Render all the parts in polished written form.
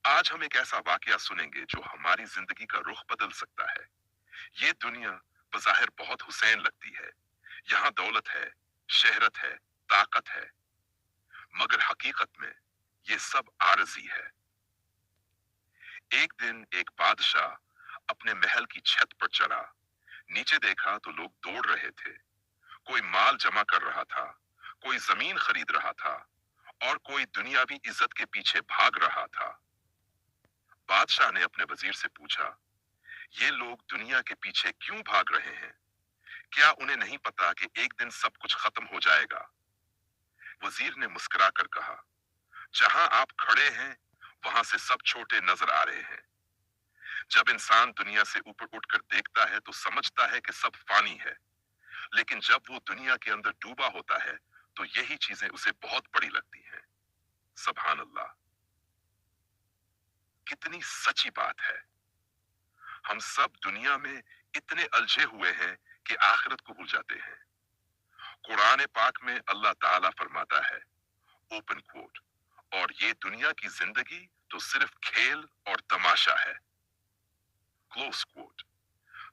आज हम एक ऐसा वाकया सुनेंगे जो हमारी जिंदगी का रुख बदल सकता है। ये दुनिया बज़ाहिर बहुत हुसैन लगती है। यहाँ दौलत है, शहरत है, ताकत है, मगर हकीकत में ये सब आरजी है। एक दिन एक बादशाह अपने महल की छत पर चढ़ा। नीचे देखा तो लोग दौड़ रहे थे। कोई माल जमा कर रहा था, कोई जमीन खरीद रहा था और कोई दुनियावी इज्जत के पीछे भाग रहा था। बादशाह ने अपने वजीर से पूछा, ये लोग दुनिया के पीछे क्यों भाग रहे हैं? क्या उन्हें नहीं पता कि एक दिन सब कुछ खत्म हो जाएगा? वजीर ने मुस्कुरा कर कहा, जहां आप खड़े हैं वहां से सब छोटे नजर आ रहे हैं। जब इंसान दुनिया से ऊपर उठकर देखता है तो समझता है कि सब फानी है, लेकिन जब वो दुनिया के अंदर डूबा होता है तो यही चीजें उसे बहुत बड़ी लगती हैं। सुभान अल्लाह, कितनी सच्ची बात है। हम सब दुनिया में इतने अलझे हुए हैं कि आखिरत को भूल जाते हैं। कुरान पाक में अल्लाह ताला फरमाता है, ओपन कोट, और ये दुनिया की जिंदगी तो सिर्फ खेल और तमाशा है, क्लोज कोट।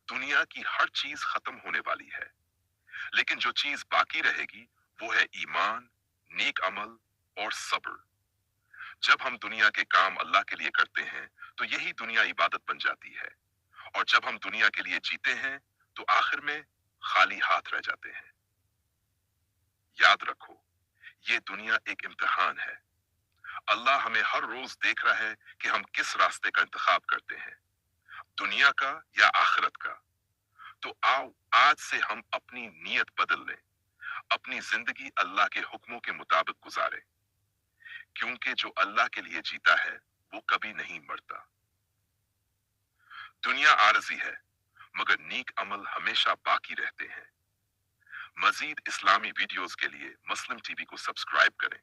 दुनिया की हर चीज खत्म होने वाली है, लेकिन जो चीज बाकी रहेगी वो है ईमान, नेक अमल और सब्र। जब हम दुनिया के काम अल्लाह के लिए करते हैं तो यही दुनिया इबादत बन जाती है, और जब हम दुनिया के लिए जीते हैं तो आखिर में खाली हाथ रह जाते हैं। याद रखो, ये दुनिया एक इम्तिहान है। अल्लाह हमें हर रोज देख रहा है कि हम किस रास्ते का इंतखाब करते हैं, दुनिया का या आखिरत का। तो आओ आज से हम अपनी नीयत बदल लें, अपनी जिंदगी अल्लाह के हुक्मों के मुताबिक गुजारें, क्योंकि जो अल्लाह के लिए जीता है वो कभी नहीं मरता। दुनिया आरजी है, मगर नेक अमल हमेशा बाकी रहते हैं। मजीद इस्लामी वीडियोस के लिए मुस्लिम टीवी को सब्सक्राइब करें।